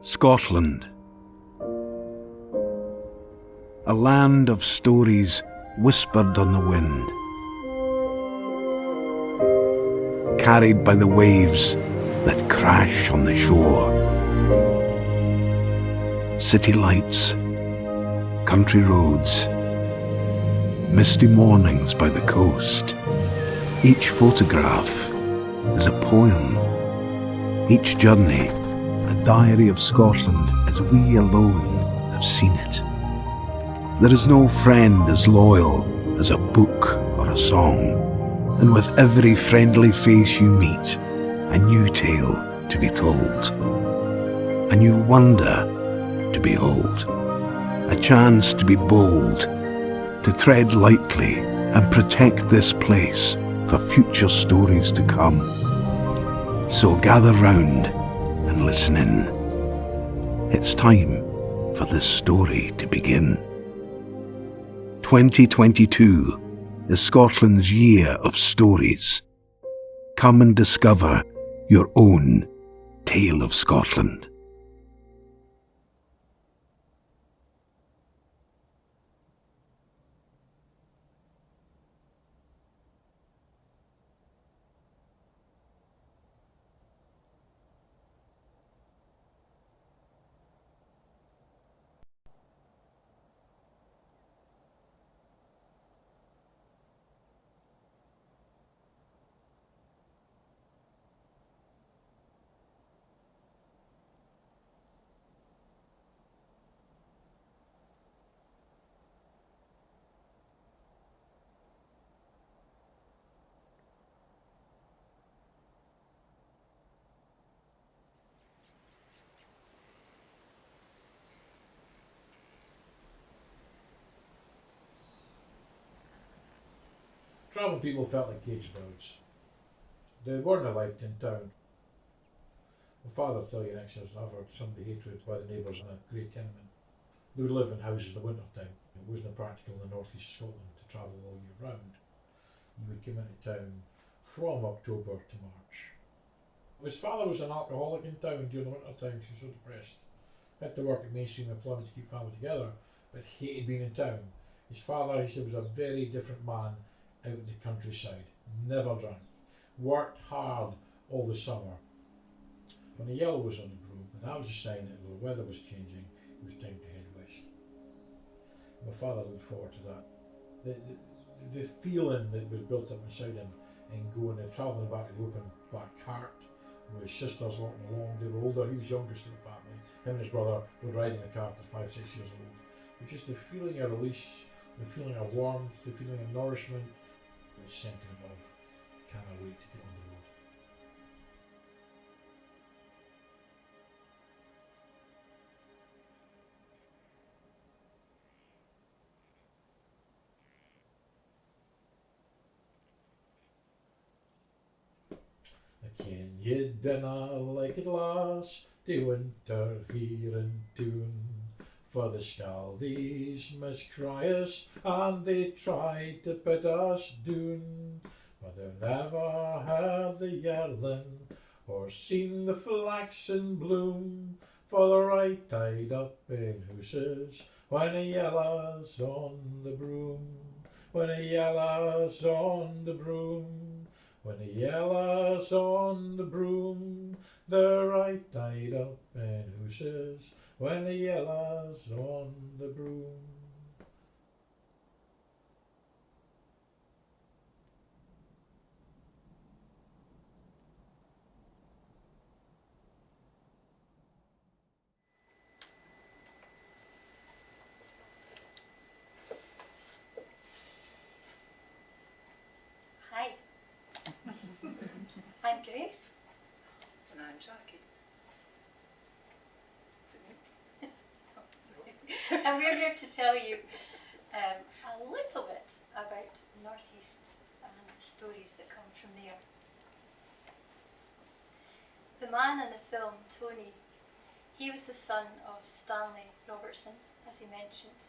Scotland. A land of stories whispered on the wind, carried by the waves that crash on the shore. City lights, country roads, misty mornings by the coast. Each photograph is a poem, each journey a diary of Scotland as we alone have seen it. There is no friend as loyal as a book or a song, and with every friendly face you meet, a new tale to be told, a new wonder to behold, a chance to be bold, to tread lightly and protect this place for future stories to come. So gather round and listen in. It's time for this story to begin. 2022 is Scotland's year of stories. Come and discover your own tale of Scotland. Travelling people felt like cage birds. They weren't liked in town. My father would tell you next year was never somebody hatred by the neighbours in a grey tenement. They would live in houses in the winter time. It wasn't practical in the northeast Scotland to travel all year round. You would come into town from October to March. His father was an alcoholic in town during the winter time. She was so depressed. Had to work at mainstream employment to keep family together, but hated being in town. His father, he said, was a very different man out in the countryside. Never drank. Worked hard all the summer. When the yellow was on the broom, and that was a sign that the weather was changing, it was time to head west. My father looked forward to that. The feeling that was built up inside him and going and travelling back in the open back cart with his sisters walking along. They were older, he was youngest in the family. Him and his brother were riding the cart at 5-6 years old. But just the feeling of release, the feeling of warmth, the feeling of nourishment was something above. Cannot wait to get on the road. Ken ye dinna like it last, the winter here in Doon, for the scaldies miscry us, and they try to put us down. But they never heard the yearling, or seen the flaxen bloom, for the right tide up in houses, when the yellow's on the broom, when the yellow's on the broom, when the yellow's on the broom, the right tide up in houses, when the yellow's on the broom. Hi, I'm Grace. And I'm Jackie. And we're here to tell you a little bit about North East and the stories that come from there. The man in the film, Tony, he was the son of Stanley Robertson, as he mentioned,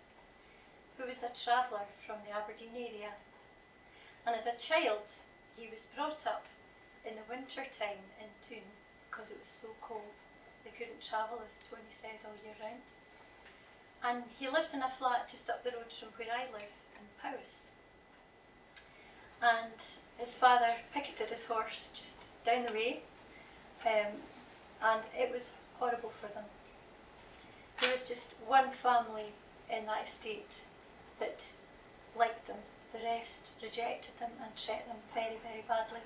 who was a traveller from the Aberdeen area. And as a child, he was brought up in the winter time in Doon because it was so cold. They couldn't travel, as Tony said, all year round. And he lived in a flat just up the road from where I live, in Powys. And his father picketed his horse just down the way, and it was horrible for them. There was just one family in that estate that liked them. The rest rejected them and treated them very, very badly.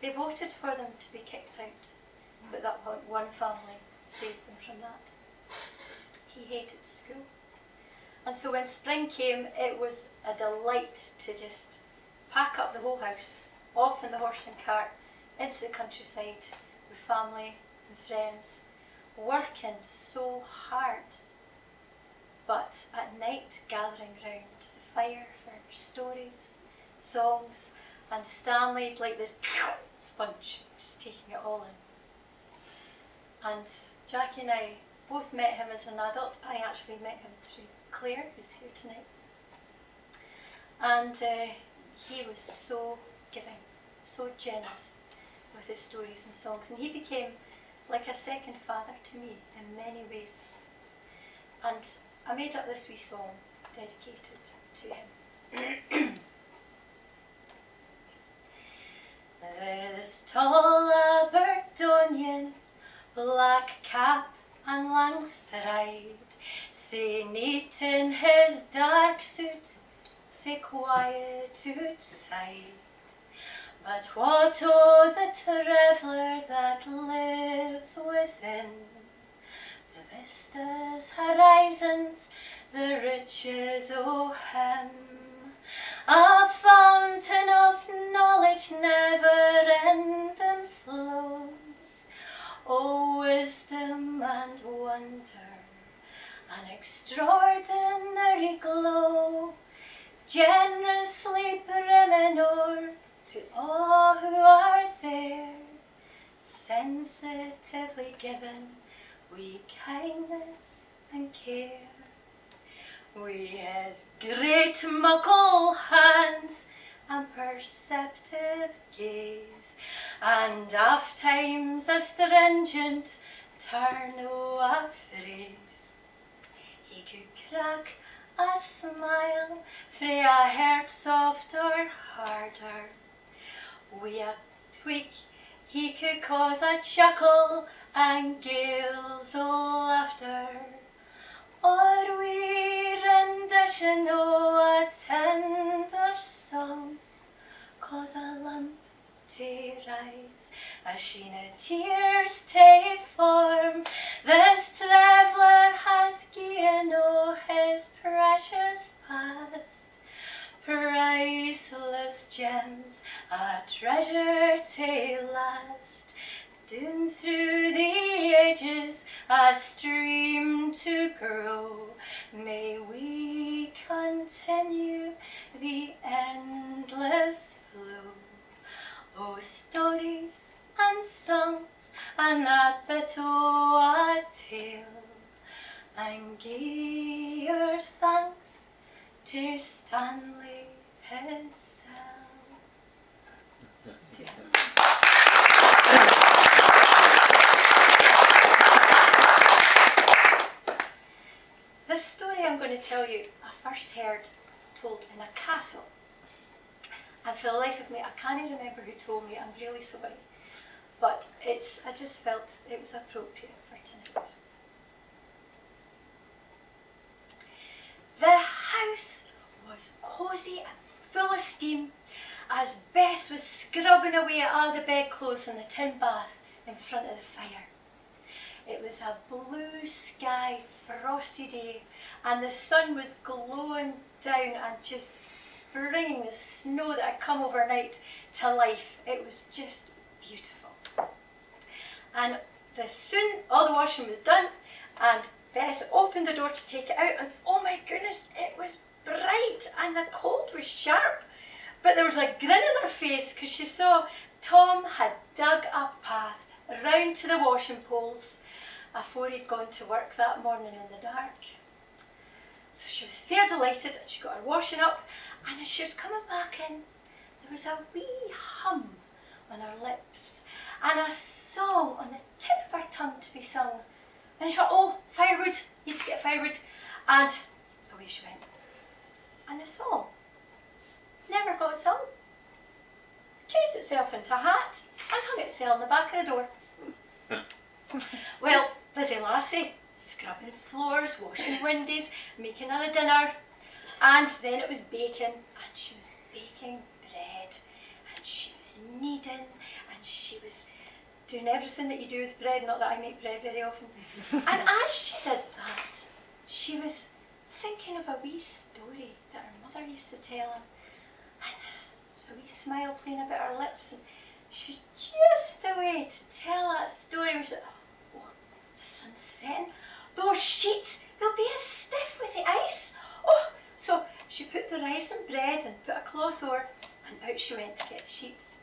They voted for them to be kicked out, but that one family saved them from that. He hated school. And so when spring came, it was a delight to just pack up the whole house, off in the horse and cart, into the countryside with family and friends, working so hard, but at night gathering round the fire for stories, songs, and Stanley like this sponge, just taking it all in. And Jackie and I both met him as an adult. I actually met him through Claire, who's here tonight. And he was so giving, so generous with his stories and songs, and he became like a second father to me in many ways. And I made up this wee song dedicated to him. This tall Aberdonian, black cap and lang stride, sae neat in his dark suit, sae quiet outside. But what o' the traveller that lives within the vistas, horizons, the riches o' him? A fountain of knowledge never-ending flows, o' wisdom and wonder, an extraordinary glow, generously brimming o'er to all who are there, sensitively given we kindness and care. We his great muckle hands and perceptive gaze, and oft times a stringent turn o' a phrase. He could crack a smile frae a heart soft or harder. Wi' a tweak he could cause a chuckle and gales o' laughter, or wi' rendition o' a tender song cause a lump to rise, a sheen of tears to form. This traveller has given o' his precious past, priceless gems, a treasure to last, down through the ages, a stream to grow. May we continue the endless flow. O stories and songs, and that bit o' a tale, and gie your thanks to Stanley himself. This story I'm going to tell you, I first heard told in a castle. And for the life of me, I can't remember who told me. I'm really sorry. But I just felt it was appropriate for tonight. The house was cosy and full of steam as Bess was scrubbing away at all the bedclothes in the tin bath in front of the fire. It was a blue sky, frosty day, and the sun was glowing down and just bringing the snow that had come overnight to life. It was just beautiful. And soon all the washing was done, and Bess opened the door to take it out, and oh my goodness, it was bright and the cold was sharp. But there was a grin on her face because she saw Tom had dug a path round to the washing poles afore he'd gone to work that morning in the dark. So she was fair delighted, and she got her washing up, and as she was coming back in, there was a wee hum on her lips, and a song on the tip of her tongue to be sung. And she thought, oh, firewood, need to get firewood. And away she went. And the song never got sung. Changed itself into a hat and hung itself on the back of the door. Well, busy lassie, scrubbing floors, washing windows, making another dinner. And then it was baking, and she was baking bread, and she was kneading, and she was doing everything that you do with bread, not that I make bread very often. And as she did that, she was thinking of a wee story that her mother used to tell her. And there was a wee smile playing about her lips, and she was just away to tell that story. She said, oh, the sun's setting. Those sheets, they'll be as stiff with the ice. Oh, so she put the rice and bread and put a cloth over, and out she went to get the sheets.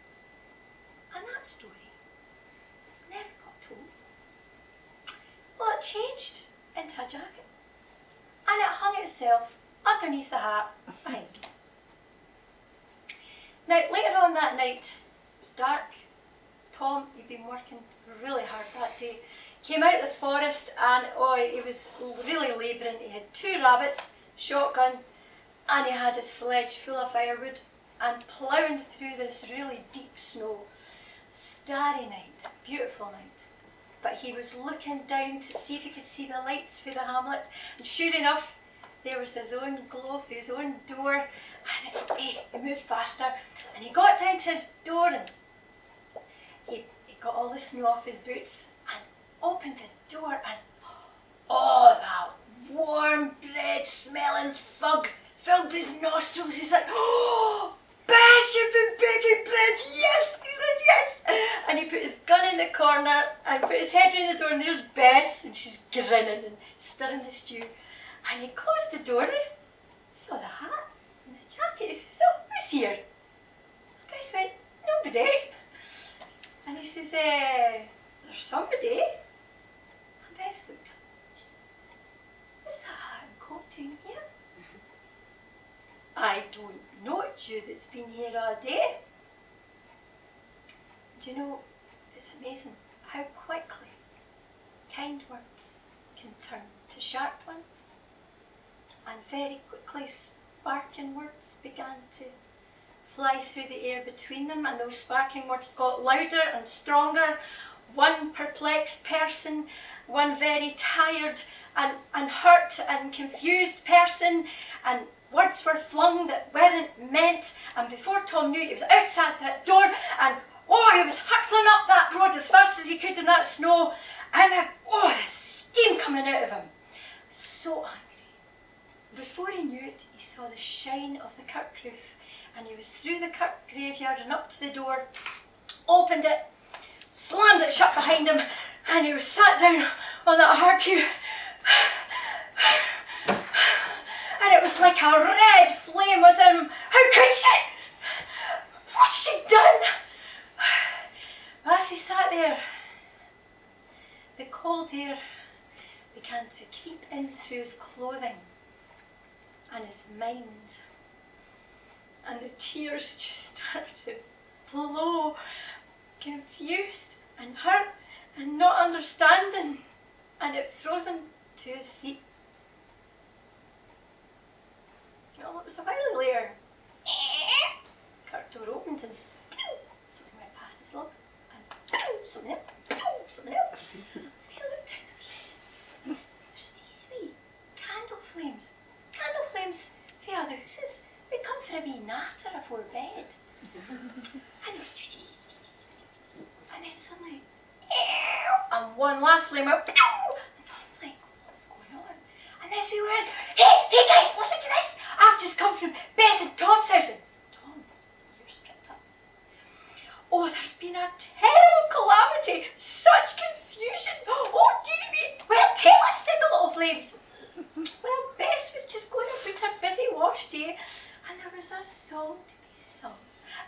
And that story never got told. Well, it changed into a jacket, and it hung itself underneath the hat behind her. Now, later on that night, it was dark. Tom, he'd been working really hard that day, came out of the forest, and he was really labouring. He had 2 rabbits, shotgun, and he had a sledge full of firewood, and ploughing through this really deep snow. Starry night, beautiful night. But he was looking down to see if he could see the lights through the hamlet, and sure enough, there was his own glow through his own door, and he moved faster, and he got down to his door, and he got all the snow off his boots, and opened the door, and oh, that warm bread smelling fug filled his nostrils. He's like, oh, Bess, you've been baking bread, yes! He said, yes! And he put his gun in the corner and put his head round the door, and there's Bess, and she's grinning and stirring the stew. And he closed the door, and saw the hat and the jacket. He says, oh, who's here? And Bess went, nobody. And he says, there's somebody. And Bess looked up. She says, what's that hat and coat doing here? I don't know, it's you that's been here all day. Do you know, it's amazing how quickly kind words can turn to sharp ones. And very quickly sparking words began to fly through the air between them, and those sparking words got louder and stronger. One perplexed person, one very tired and hurt and confused person, and words were flung that weren't meant, and before Tom knew it, he was outside that door, and he was hurtling up that road as fast as he could in that snow, and the steam coming out of him. So angry. Before he knew it, he saw the shine of the kirk roof, and he was through the kirk graveyard and up to the door, opened it, slammed it shut behind him, and he was sat down on that hard pew. And it was like a red flame within him. How could she? What's she done? As he sat there, the cold air began to creep in through his clothing and his mind, and the tears just started to flow, confused and hurt and not understanding, and it froze him to his seat. Well, it was a while later. Kirk door opened, and something went past his log, and something else, something else. He looked down the flame. There's these wee candle flames for other houses. They come for a wee natter afore bed. And then suddenly, and one last flame out, and Tom's like, what's going on? And this wee word, hey guys, listen to this. I've just come from Bess and Tom's house. And Tom's ears pricked up. Oh, there's been a terrible calamity, such confusion. Oh, dearie me. Well, tell us, said the little flames. Well, Bess was just going about her busy wash day, and there was a song to be sung.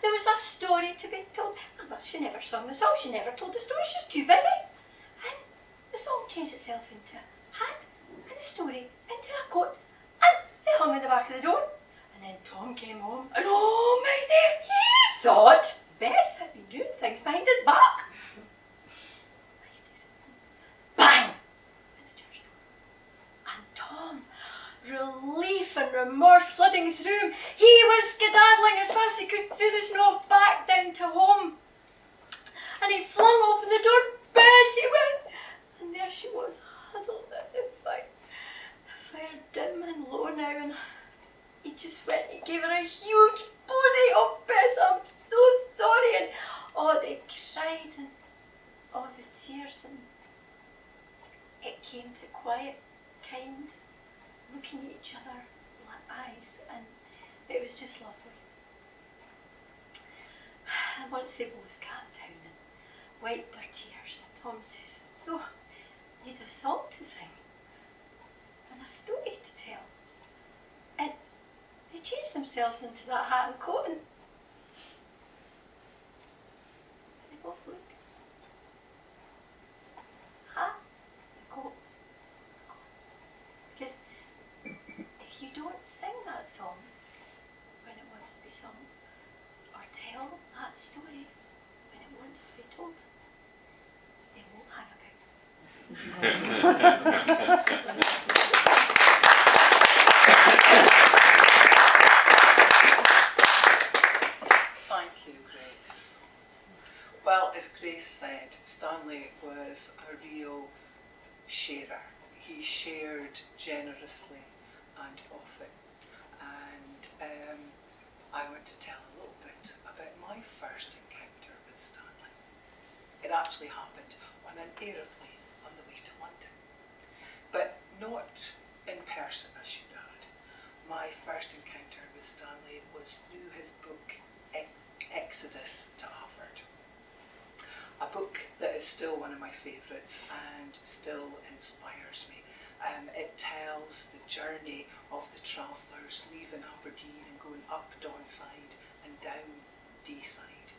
There was a story to be told. Well, she never sung the song, she never told the story, she was too busy. And the song changed itself into a hat, and the story into a coat, and they hung in the back of the door. And then Tom came home, and oh my dear, he thought Bess had been doing things behind his back. remorse flooding through him, he was skedaddling as fast as he could through the snow back down to home. And he flung open the door, Bessie went, and there she was, huddled at the fire. The fire dim and low now, and he just went, he gave her a huge posy, oh Bess, I'm so sorry, and oh, they cried, and oh, the tears, and it came to quiet, kind, looking at each other like eyes, and it was just lovely. And once they both calmed down and wiped their tears, Tom says, so you'd a song to sing and a story to tell. And they changed themselves into that hat and coat, and they both looked. Hat, the coat. Because if you don't sing that song when it wants to be sung, or tell that story when it wants to be told, they won't hang about. Thank you, Grace. Well, as Grace said, Stanley was a real sharer. He shared generously and often. And I want to tell a little bit about my first encounter with Stanley. It actually happened on an aeroplane on the way to London, but not in person, I should add. My first encounter with Stanley was through his book Exodus to Harvard, a book that is still one of my favourites and still inspires me. It tells the journey of the travellers leaving Aberdeen and going up Donside and down Deeside,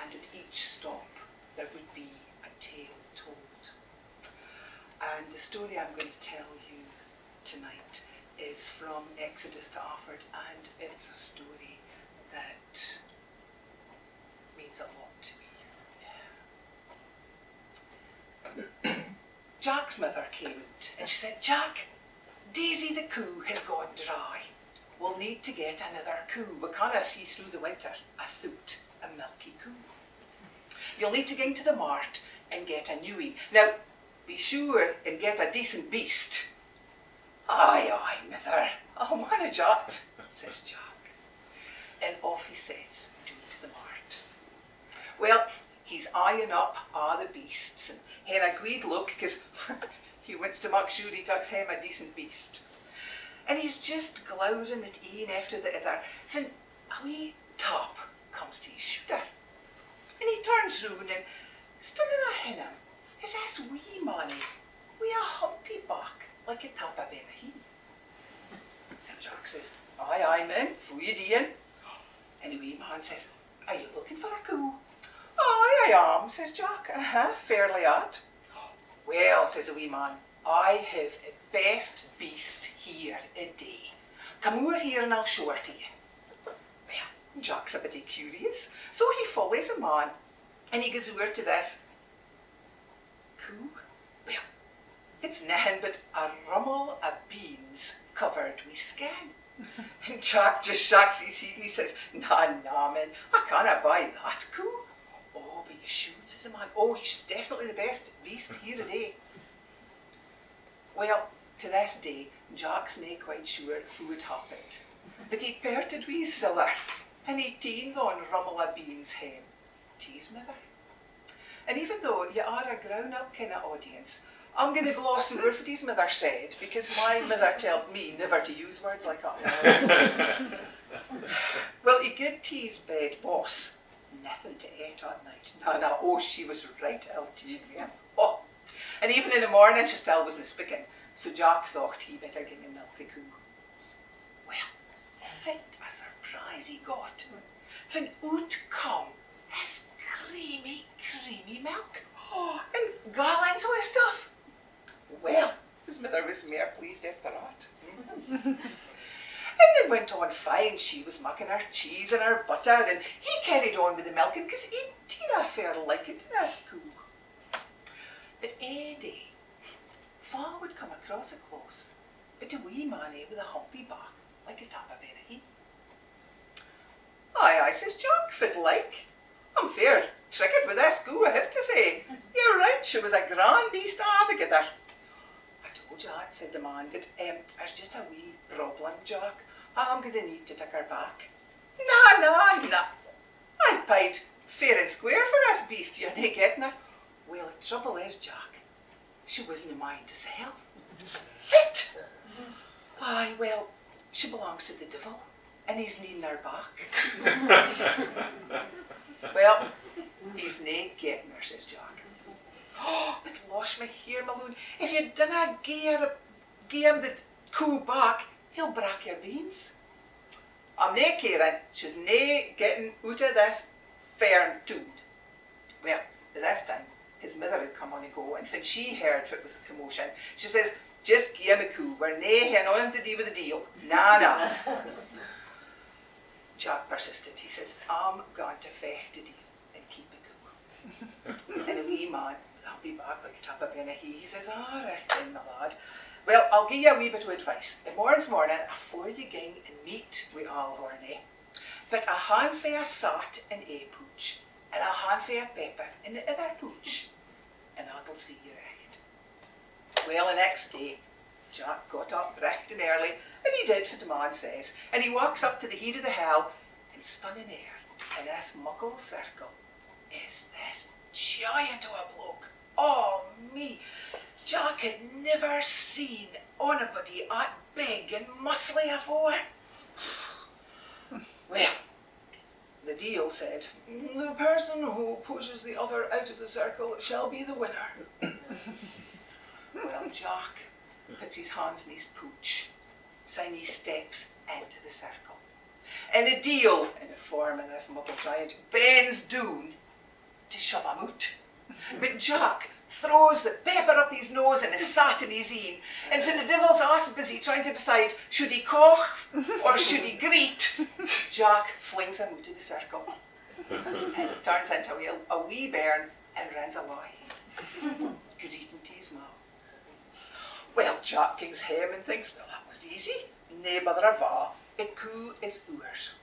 and at each stop there would be a tale told. And the story I'm going to tell you tonight is from Exodus to Harvard, and it's a story that means a lot to me. Jack's mother came out and she said, Jack, Daisy the coo has gone dry. We'll need to get another coo. We canna see through the winter a thoot, a milky coo. You'll need to go into the mart and get a newie. Now, be sure and get a decent beast. Aye, aye, mother, I'll manage that, says Jack. And off he sets down to the mart. Well, he's eyeing up a' the beasts and having a good look, because he wants to make sure he takes him a decent beast. And he's just glowering at een after the other, when a wee tap comes to his shoulder. And he turns round and standing ahead him is this wee manny with a humpy back like a tap of Benaheen. And Jack says, aye, aye, man, for you doing? And the wee man says, are you looking for a coo? Aye, I am, says Jack. Fairly at. Well, says the wee man, I have the best beast here a day. Come over here and I'll show her to you. Well, Jack's a bit curious, so he follows the man and he goes over to this coo. Well, it's nothing but a rummel of beans covered with skin. And Jack just shakes his head and he says, nah, man, I can't buy that coo. Oh, but you should, says the man. Oh, he's definitely the best beast here today. Well, to this day, Jack's not quite sure food happened. But he parted with his siller and he teened on rummel of beans home to his mother. And even though you are a grown-up kind of audience, I'm going to gloss over what his mother said, because my mother told me never to use words like that. Well, he get to his bed, boss. Nothing to eat at night. No, oh, she was right ill to you. Oh. And even in the morning, she still wasn't speaking. So Jack thought he better give me milky coo. Well, what a surprise he got. When out come his creamy milk. Oh, and gallons of stuff. Well, his mother was more pleased after that. And it went on fine. She was making her cheese and her butter, and he carried on with the milking because he didn't fair like it in his coo. But ae day, Fa would come across a close, but a wee manny with a humpy back like a tap of benny. Aye, says Jack, fit like. I'm fair triggered with this goo, I have to say. You're right, she was a grand beast altogether. I told you that, said the man, but there's just a wee problem, Jack. I'm going to need to take her back. Nah. I paid fair and square for this beast, you're not getting her. Well, the trouble is, Jack, she wasn't mine to sell. Fit! Aye, well, she belongs to the devil, and he's needing her back. Well, he's nae getting her, says Jack. Oh, but losh me here, Maloon, if you dinna gie him the coo back, he'll break your beans. I'm nae caring, she's nae getting out of this fair tune. Well, by this time, his mother had come on a go, and when she heard what was the commotion, she says, just gie him a coo, we're nae having nothing to do with the deal. Nah. Jack persisted. He says, I'm going to fecht the deal and keep the coo. And a wee man, I'll be back like a tap of benny. He says, all right then, my lad. Well, I'll give you a wee bit of advice. The morn's morning, afore you gang and meet with all horny, but a handful of salt in a pooch, and a handful of pepper in the other pooch, and that'll see you right. Well, the next day, Jack got up bright and early, and he did what the man says, and he walks up to the head of the hill, and stunning air, in this muckle circle, is this giant of a bloke. Oh me, Jack had never seen anybody that big and muscly afore. Well, the deal said, the person who pushes the other out of the circle shall be the winner. Well, Jack puts his hands in his pooch, sign he steps into the circle. And the deal, in the form of this muckle giant, bends down to shove him out. But Jack throws the pepper up his nose and the sat in his een, and when the devil's ass busy trying to decide should he cough or should he greet, Jack flings him out of the circle. And it turns into a wee bairn and runs away, greeting to his mum. Well, Jack kings him and thinks, well, that was easy. Nae bother of a, a coo is ours.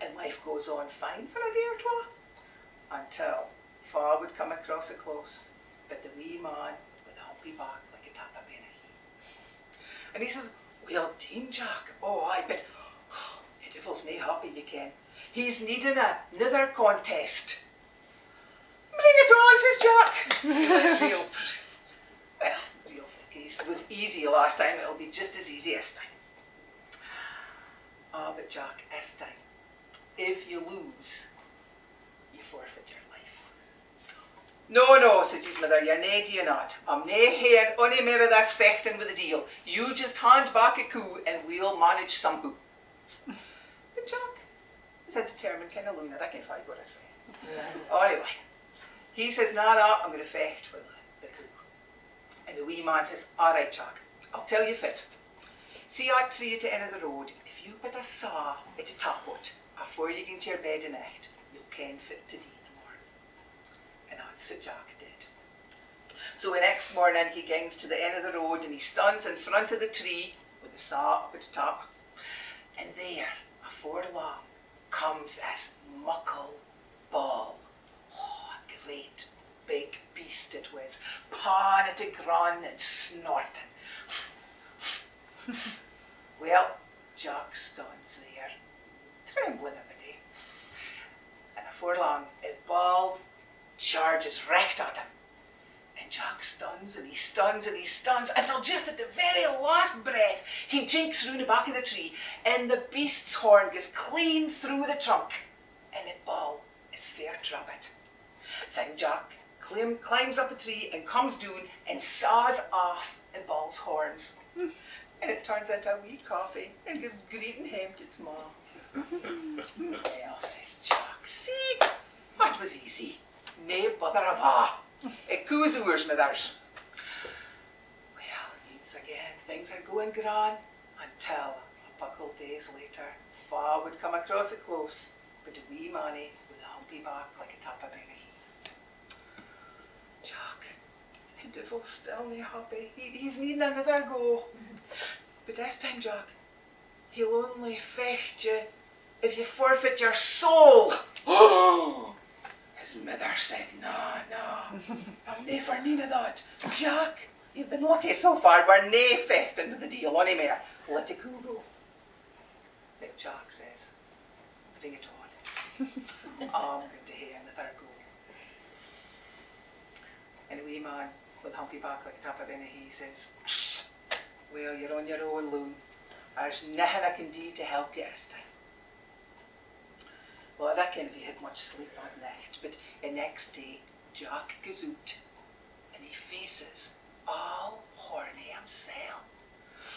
And life goes on fine for a day or two, until Fa would come across a close, but the wee man with the humpy back like a tap of benny. And he says, well done, Jack. Oh, aye, but the devil's nae happy, you ken. He's needing another contest. Bring it on, says Jack. Real it was easy last time, it'll be just as easy this time. Ah, but Jack, this time, if you lose, you forfeit your life. No, says his mother, you're nae do you not. I'm nae haeing ony mair of this fechting with the deal. You just hand back a coo and we'll manage somehow. But Jack is a determined kind of lunatic, if I got it right. Anyway, he says, nah, I'm going to fecht for the coo. And the wee man says, all right, Jack, I'll tell you fit. See that tree at the end of the road? If you put a saw at the top of it, afore you get into your bed at night, you'll ken fit to do the morning. And that's what Jack did. So the next morning he gangs to the end of the road and he stands in front of the tree with the saw up at the top. And there, afore long, comes this muckle ball. Oh, a great big beast it was, pawing at the ground and snorting. Well, Jack stands there, trembling a bit. And afore long, a ball charges right at him. And Jack stuns and he stuns and he stuns until just at the very last breath, he jinks round the back of the tree and the beast's horn goes clean through the trunk. And the ball is fair trumpet. So Jack climbs up a tree and comes down and saws off the ball's horns. And it turns into a wee coffee and goes greeting him to its ma. Well, says Jack, see, that was easy. Nae bother of a. It goes ours, mothers. Well, once again, things are going grand until a buckle days later, Fa would come across it close, but a wee manny with a humpy back like a tap of benny. Jack, the devil's still nae happy. He's needing another go. But this time, Jack, he'll only fecht you if you forfeit your soul. Oh! His mother said, no, I'm nae for none of that. Jack, you've been lucky so far, we're nae fechting with the deal onymore. Let it go. But Jack says, bring it on. I'm going to hear the third go. And a wee man with a humpy back like a tap of he says, well, you're on your own, Loon. There's nothing I can do to help you this time. Well, I reckon if he had much sleep that night, but the next day, Jack goes out and he faces all horny himself,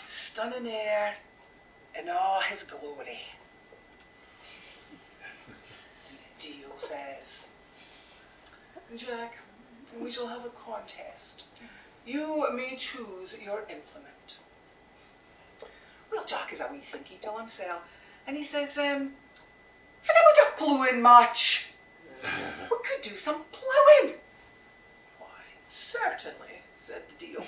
stunning air in all his glory. And the deal says, Jack, we shall have a contest. You may choose your implement. Well, Jack is a wee thinky to himself, and he says, if it about a ploughing match, we could do some ploughing. Why, certainly, said the deal.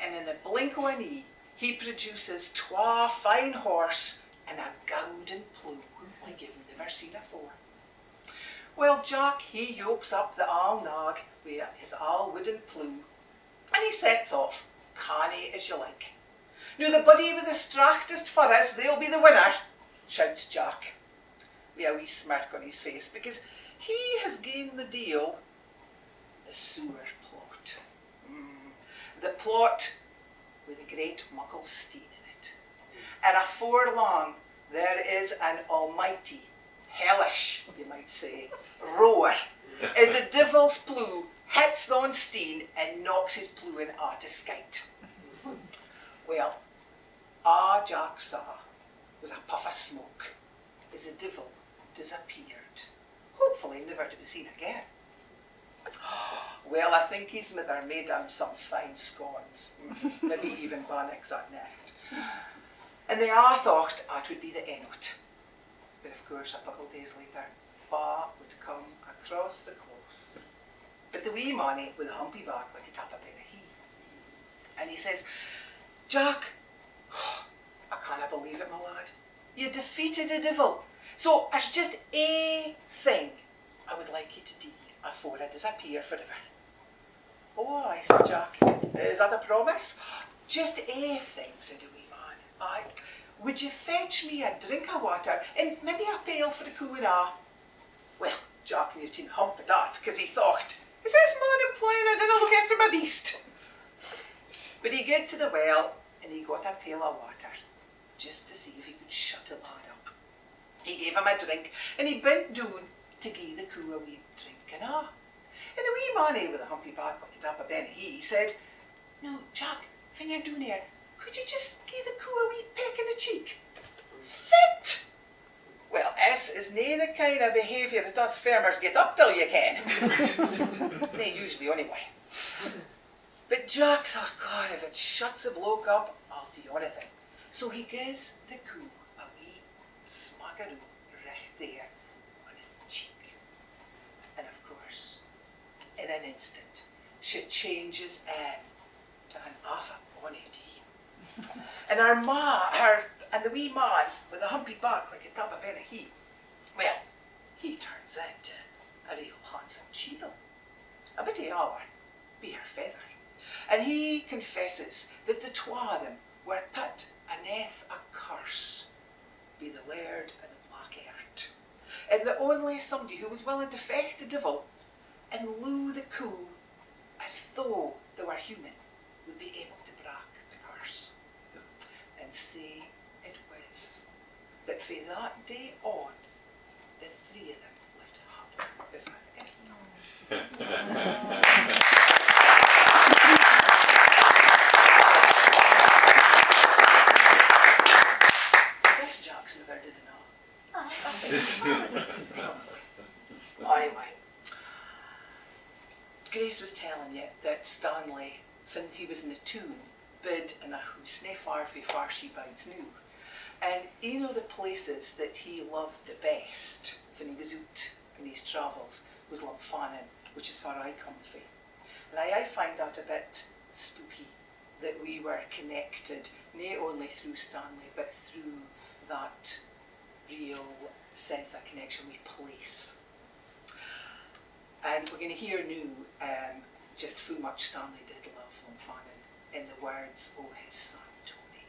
And in a blink of an eye, he produces twa fine horse and a golden plough like you've never seen afore. Well, Jack, he yokes up the all nag with his all wooden plough, and he sets off, canny as you like. Now the buddy with the strachtest furrows, they'll be the winner, shouts Jack, with a wee smirk on his face, because he has gained the deal, the sewer plot. The plot with a great muckle steen in it. And afore long, there is an almighty, hellish, you might say, roar, as a devil's plough hits on Steen and knocks his ploughing out of skite. Well, all Jack saw was a puff of smoke as the devil disappeared, hopefully never to be seen again. Well, I think his mother made him some fine scones, maybe even bannocks that night. And they all thought it would be the end of it. But of course, a couple of days later, Fa would come across the close. But the wee manny with a humpy back like a tap of he. And he says, Jack, I can't believe it, my lad. You defeated a devil. So there's just a thing I would like you to do afore I disappear forever. Oh, aye, says Jack. Is that a promise? Just a thing, said the wee man. Aye. Would you fetch me a drink of water and maybe a pail for the coo and a? Well, Jack knew to hump at that, because he thought, is this man implying I didn't look after my beast? But he got to the well and he got a pail of water, just to see if he could shut the lad up. He gave him a drink and he bent down to give the coo a wee drink and a. And the wee manny with a humpy back like a tap of he said, no, Jack, when you're down here, could you just give the coo a wee peck in the cheek? Fit! Well, this is nae the kind of behaviour that us farmers get up till you can. Nae usually anyway. But Jack thought, God, if it shuts a bloke up, I'll do anything. So he gives the coo a wee smackaroo right there on his cheek. And of course, in an instant, she changes to an awful bonny dee. And and the wee man with a humpy back like a tub of he, well, he turns into a real handsome cheetle. A bit of hour, be her feather. And he confesses that the twa of them were put aneath a curse be the laird and the black earth. And that only somebody who was willing to fecht the devil and loo the coo as though they were human would be able to break the curse. And say it was that from that day on, the three of them lived happily ever after. Jack's never did enough. Anyway, Grace was telling you that Stanley, when he was in the toon, bid in a house nae far frae where she bides now. And you know the places that he loved the best when he was out in his travels was Lumphanan, which is where I come frae. And I find that a bit spooky that we were connected not only through Stanley, but through that real sense of connection with place. And we're going to hear now just how much Stanley did love Lunfannon in the words of his son Tony.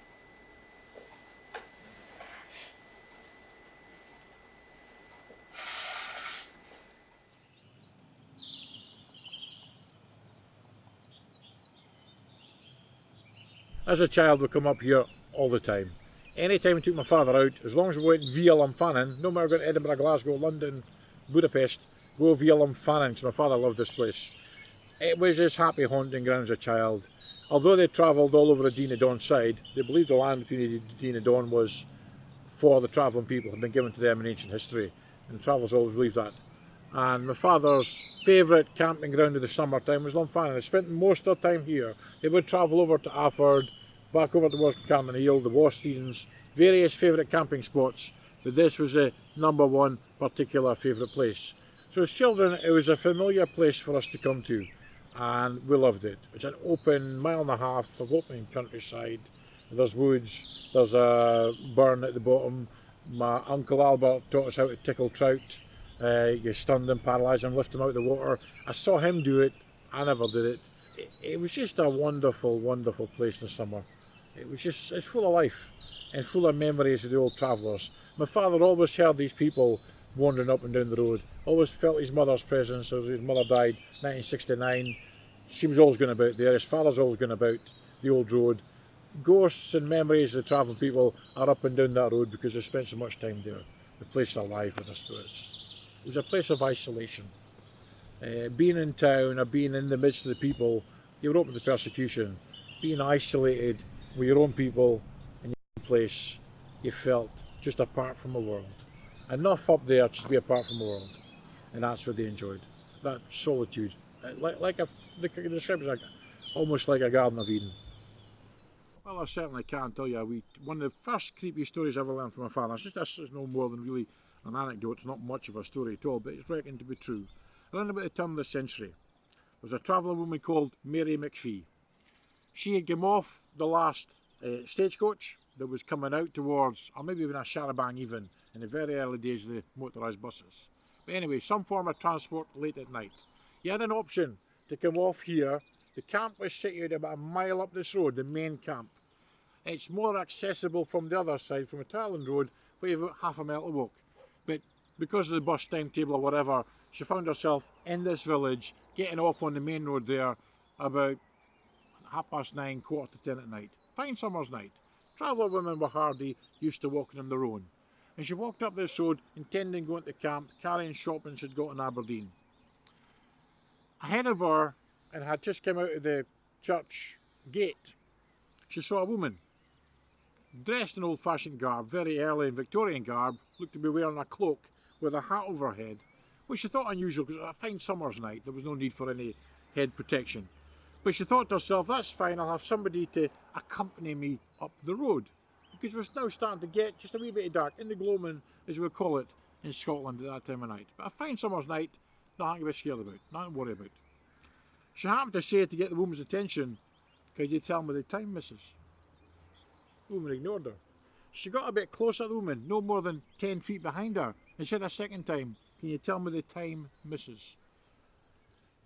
As a child, we come up here all the time. Anytime we took my father out, as long as we went via Lunfannon, no matter going to Edinburgh, Glasgow, London, Budapest, go via Lunfannon, because my father loved this place. It was his happy haunting ground as a child. Although they travelled all over the Dean of Dawn side, they believed the land between the Dean of Dawn was for the travelling people, had been given to them in ancient history, and the travellers always believed that. And my father's favourite camping ground of the summertime was Lunfannon. They spent most of their time here. They would travel over to Afford, back over to Worthington Hill, the Wastedens, various favourite camping spots, but this was the number one particular favourite place. So as children, it was a familiar place for us to come to, and we loved it. It's an open 1.5 miles of open countryside. There's woods, there's a burn at the bottom. My Uncle Albert taught us how to tickle trout. You stun them, paralyse them, lift them out of the water. I saw him do it, I never did it. It was just a wonderful, wonderful place in the summer. It's full of life and full of memories of the old travellers. My father always heard these people wandering up and down the road, always felt his mother's presence. As his mother died in 1969, she was always going about there, his father's always going about the old road. Ghosts and memories of the travelling people are up and down that road because they spent so much time there. The place is alive with their spirits. It was a place of isolation. Being in town or being in the midst of the people, you were open to persecution. Being isolated with your own people in your own place, you felt just apart from the world. Enough up there just to be apart from the world. And that's what they enjoyed. That solitude. The description is almost like a Garden of Eden. Well, I certainly can tell you, one of the first creepy stories I ever learned from my father, this is no more than really an anecdote, it's not much of a story at all, but it's reckoned to be true. Around about the turn of the century, there was a travelling woman called Mary McPhee. She had come off the last stagecoach that was coming out towards, or maybe even a charabanc even, in the very early days of the motorised buses. But anyway, some form of transport late at night. You had an option to come off here. The camp was situated about a mile up this road, the main camp. It's more accessible from the other side, from a Ireland road, where you've got half a mile to walk. But because of the bus timetable or whatever, she found herself in this village, getting off on the main road there about 9:30, 9:45 at night. Fine summer's night. Traveller women were hardy, used to walking on their own. And she walked up this road, intending going to camp, carrying shopping she'd got in Aberdeen. Ahead of her, and had just come out of the church gate, she saw a woman, dressed in old-fashioned garb, very early in Victorian garb, looked to be wearing a cloak with a hat over her head, which she thought unusual because it was a fine summer's night, there was no need for any head protection. But she thought to herself, that's fine, I'll have somebody to accompany me up the road. Because it was now starting to get just a wee bit dark, in the gloaming, as we call it in Scotland at that time of night. But a fine summer's night, nothing to be scared about, nothing to worry about. She happened to say to get the woman's attention, could you tell me the time, missus? The woman ignored her. She got a bit closer to the woman, no more than 10 feet behind her, and said a second time, can you tell me the time, missus?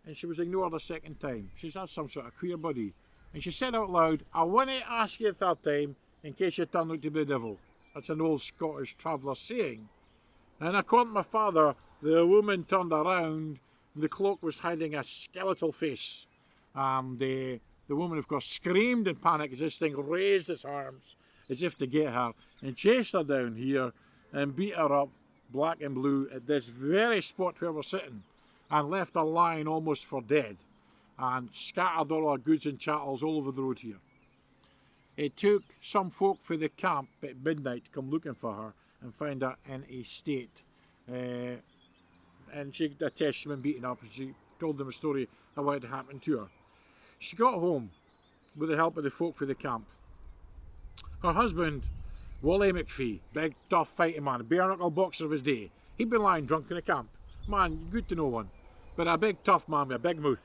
And she was ignored a second time. She said, that's some sort of queer buddy. And she said out loud, I want to ask you a third time, in case you turn out to be the devil. That's an old Scottish traveller saying. And according to my father, the woman turned around, and the cloak was hiding a skeletal face. The woman, of course, screamed in panic as this thing raised its arms as if to get her, and chased her down here and beat her up black and blue at this very spot where we're sitting, and left her lying almost for dead, and scattered all her goods and chattels all over the road here. It took some folk for the camp at midnight to come looking for her and find her in a state. And she attested she'd been beaten up, and she told them a story of what had happened to her. She got home with the help of the folk for the camp. Her husband, Wally McPhee, big tough fighting man, bare knuckle boxer of his day, he'd been lying drunk in the camp. Man, good to no one, but a big tough man with a big mouth.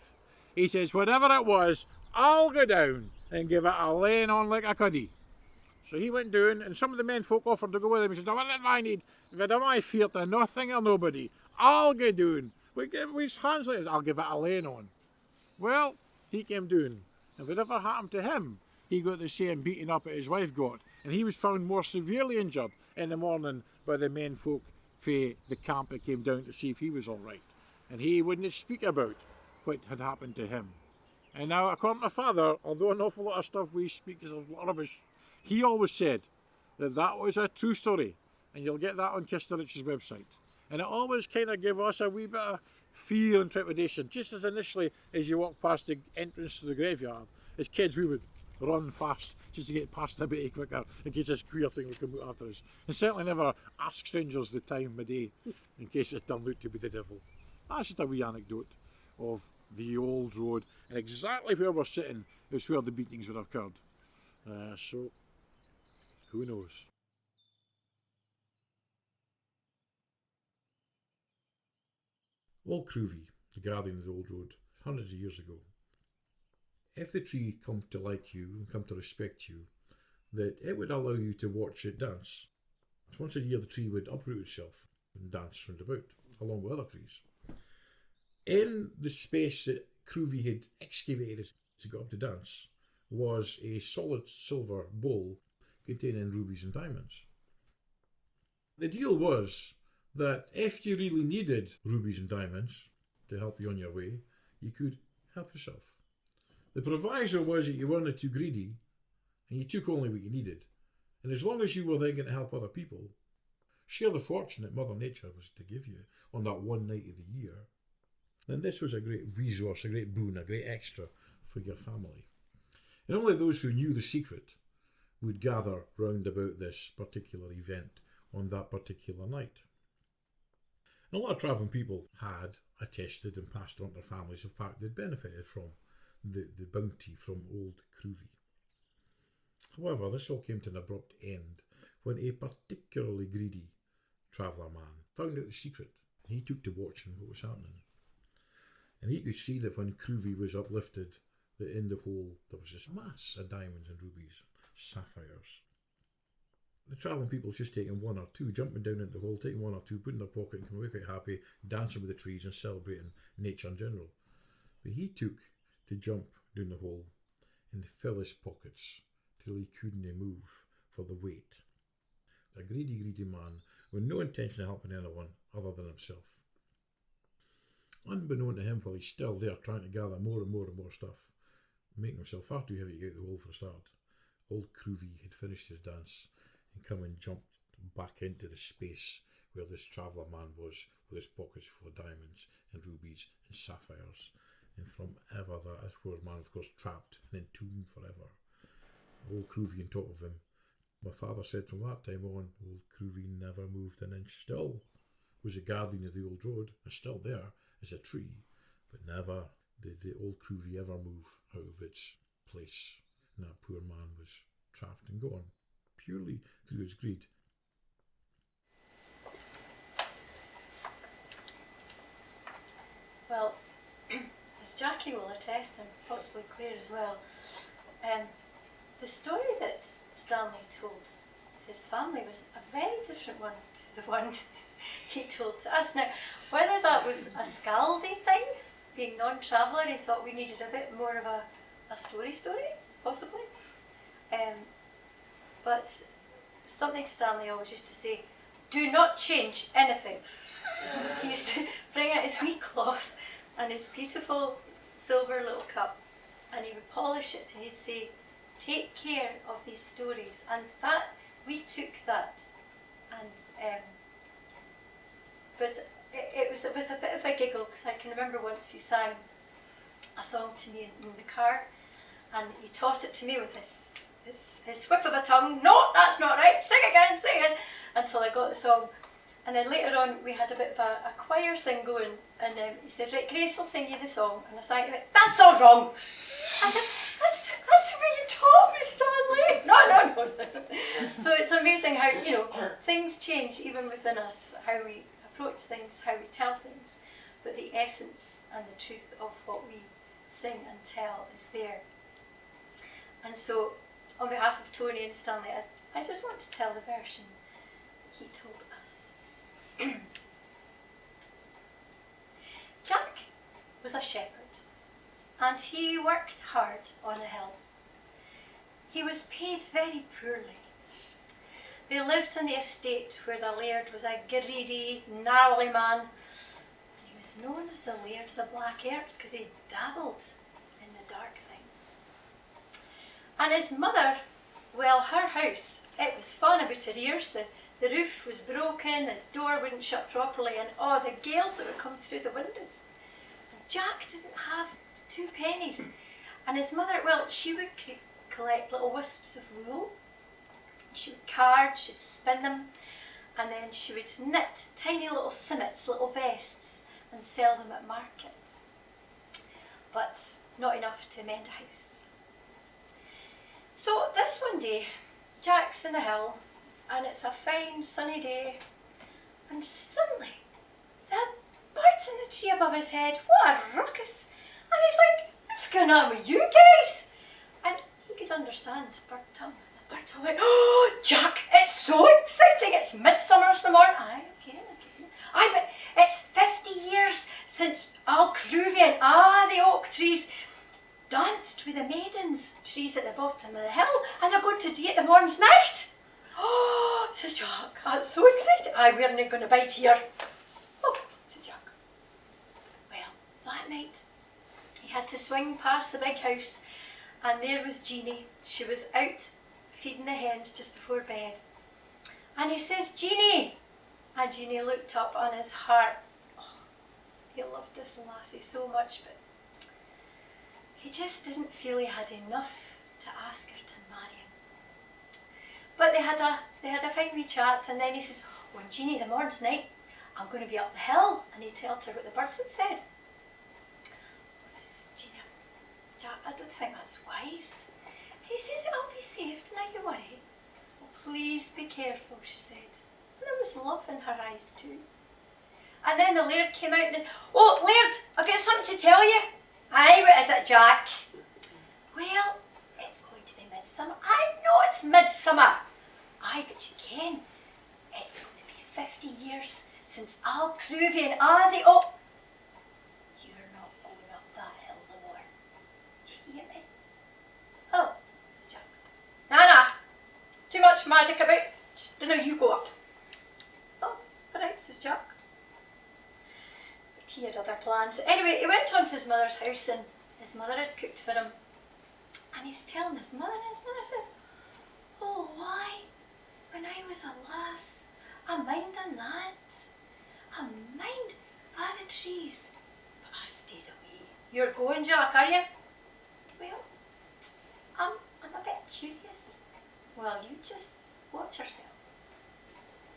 He says, whatever it was, I'll go down and give it a laying on like a cuddy. So he went down, and some of the men folk offered to go with him. He said, "No, what do I need? If I do my fear to nothing or nobody, I'll go down. With his hands like this, I'll give it a laying on." Well, he came down, and whatever happened to him, he got the same beating up that his wife got, and he was found more severely injured in the morning by the men folk fae the camp that came down to see if he was all right, and he wouldn't speak about what had happened to him. And now, according to my father, although an awful lot of stuff we speak is a lot of rubbish, he always said that that was a true story, and you'll get that on Kisterich's website. And it always kind of gave us a wee bit of fear and trepidation, just as initially as you walk past the entrance to the graveyard. As kids, we would run fast just to get past a bit quicker in case this queer thing would come out after us. And certainly never ask strangers the time of day in case it turned out to be the devil. That's just a wee anecdote of the old road, and exactly where we're sitting is where the beatings would have occurred. So, who knows? Old Creevy, the guardian of the old road, hundreds of years ago. If the tree come to like you and come to respect you, that it would allow you to watch it dance. Once a year the tree would uproot itself and dance round about, along with other trees. In the space that Creevy had excavated to go up to dance was a solid silver bowl containing rubies and diamonds. The deal was that if you really needed rubies and diamonds to help you on your way, you could help yourself. The proviso was that you weren't too greedy and you took only what you needed. And as long as you were then going to help other people, share the fortune that Mother Nature was to give you on that one night of the year, then this was a great resource, a great boon, a great extra for your family. And only those who knew the secret would gather round about this particular event on that particular night. And a lot of travelling people had attested and passed on to their families the fact they'd benefited from the bounty from old Creevy. However, this all came to an abrupt end when a particularly greedy traveller man found out the secret. He took to watching what was happening. And he could see that when Creevy was uplifted, that in the hole there was this mass of diamonds and rubies, sapphires. The travelling people was just taking one or two, jumping down into the hole, taking one or two, putting in their pocket and coming away quite happy, dancing with the trees and celebrating nature in general. But he took to jump down the hole and fill his pockets till he couldn't move for the weight. A greedy, greedy man with no intention of helping anyone other than himself. Unbeknown to him, while he's still there trying to gather more and more and more stuff, making himself far too heavy to get out the hole for a start, old Creevy had finished his dance and come and jumped back into the space where this traveller man was, with his pockets full of diamonds and rubies and sapphires. And from ever that poor man, of course, trapped and entombed forever. Old Creevy on top of him. My father said from that time on, old Creevy never moved an inch. Still was a guardian of the old road, and still there as a tree, but never did the old Creevy ever move out of its place. And that poor man was trapped and gone, purely through his greed. Well, as Jackie will attest, and possibly Claire as well, the story that Stanley told his family was a very different one to the one he told to us. Now, whether that was a Scaldy thing, being non-traveller, he thought we needed a bit more of a story, possibly. But something Stanley always used to say, do not change anything. He used to bring out his wee cloth and his beautiful silver little cup, and he would polish it, and he'd say, take care of these stories. And that, we took that, and but it was with a bit of a giggle, because I can remember once he sang a song to me in the car, and he taught it to me with his whip of a tongue. No, that's not right, sing again, until I got the song. And then later on we had a bit of a choir thing going, and he said, right, Grace will sing you the song, and I sang it, that's all wrong. I said, that's the way you taught me, Stanley. No. So it's amazing how, things change even within us, how we approach things, how we tell things, but the essence and the truth of what we sing and tell is there. And so, on behalf of Tony and Stanley, I just want to tell the version he told us. Jack was a shepherd, and he worked hard on the hill. He was paid very poorly. They lived in the estate where the laird was a greedy, gnarly man, and he was known as the Laird of the Black Arts because he dabbled in the dark things. And his mother, well, her house, it was falling about her ears. The roof was broken, the door wouldn't shut properly, and the gales that would come through the windows. And Jack didn't have 2 pennies. And his mother, well, she would collect little wisps of wool. She would card, she'd spin them, and then she would knit tiny little simmets, little vests, and sell them at market. But not enough to mend a house. So this one day, Jack's in the hill, and it's a fine sunny day, and suddenly the bird's in the tree above his head. What a ruckus! And he's like, what's going on with you guys? And he could understand bird tongue. The birds all went, oh, Jack, it's so exciting. It's midsummer's the morning. Aye, okay. Aye, but it's 50 years since Alcruvian, the oak trees, danced with the maidens trees at the bottom of the hill, and they're going to do it the morning's night. Oh, says Jack, that's so exciting. Aye, we're not going to bide here. Oh, says Jack. Well, that night, he had to swing past the big house, and there was Jeanie. She was out feeding the hens just before bed. And he says, Jeanie. And Jeanie looked up, on his heart, he loved this lassie so much, but he just didn't feel he had enough to ask her to marry him. But they had a fine wee chat, and then he says, oh, Jeanie, the morning's night, I'm going to be up the hill. And he told her what the birds had said. Oh, says Jeanie, Jack, I don't think that's wise. And he says, I'll be safe, don't you worry. Oh, please be careful, she said. And there was love in her eyes too. And then the laird came out and, oh, Laird, I've got something to tell you. Aye, what is it, Jack? Well, it's going to be midsummer. I know it's midsummer. Aye, but you ken, it's going to be 50 years since Alcruvian, the oak. You're not going up that hill no more. Do you hear me? Oh, says Jack. Nah, too much magic about. Just don't know you go up. Oh, all right, says Jack. But he had other plans. Anyway, he went on to his mother's house, and his mother had cooked for him. And he's telling his mother, and his mother says, oh, why? When I was a lass, I minded that. I mind the trees. But I stayed away. You're going, Jack, are you? Well, I'm a bit curious. Well, you just watch yourself.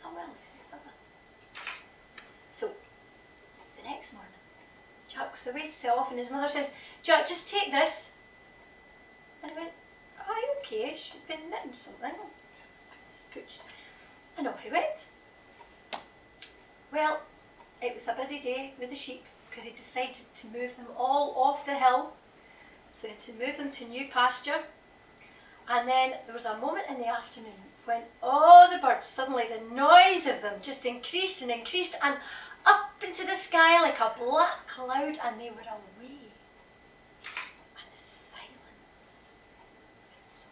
I will, he says, I will. So, the next morning, Jack was away to sell off, and his mother says, Jack, just take this. And he went, aye, okay, she'd been knitting something. Just pooch. And off he went. Well, it was a busy day with the sheep because he decided to move them all off the hill. So he had to move them to new pasture. And then there was a moment in the afternoon when all the birds, suddenly the noise of them just increased and increased, and up into the sky like a black cloud, and they were away. And the silence was so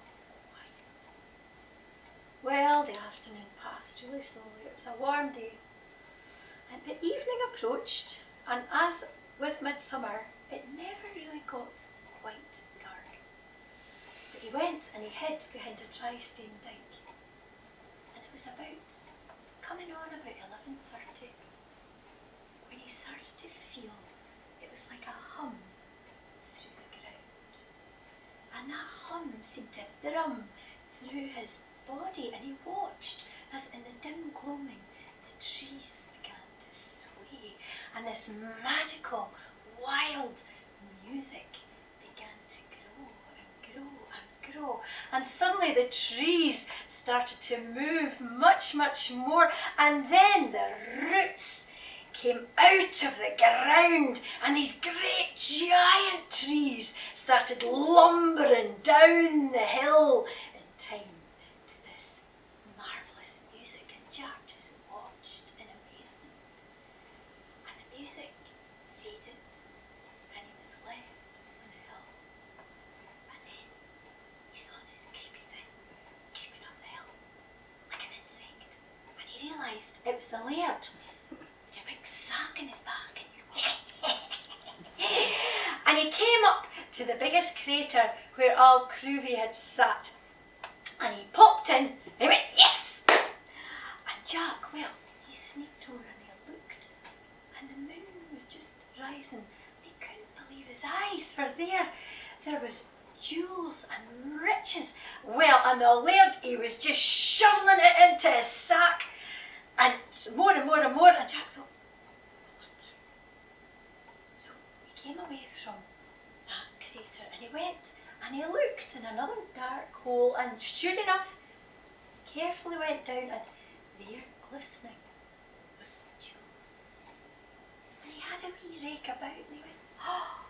quiet. Well, the afternoon passed really slowly. It was a warm day. And the evening approached, and as with midsummer, it never really got quite dark. But he went and he hid behind a dry stone dyke. And it was coming on about 11:30, when he started to feel it was like a hum through the ground. And that hum seemed to thrum through his body, and he watched as in the dim gloaming the trees began to sway, and this magical, wild music began to grow and grow and grow. And suddenly the trees started to move much, much more, and then the roots came out of the ground, and these great giant trees started lumbering down the hill in time to this music faded and he was left on the hill. And then he saw this creepy thing creeping up the hill, like an insect. And he realised it was the laird. He had a big sack in his back. And he came up to the biggest crater where Al Creevy had sat. And he popped in and he went, yes! And Jack, well, he sneaked over and he looked. And the moon was just rising. He couldn't believe his eyes, for there was jewels and riches. Well, and the laird, he was just shoveling it into his sack. And more and more and more. And Jack thought, so he came away from that crater and he went and he looked in another dark hole, and sure enough, he carefully went down, and there, glistening, was some jewels. And he had a wee rake about and he went, oh,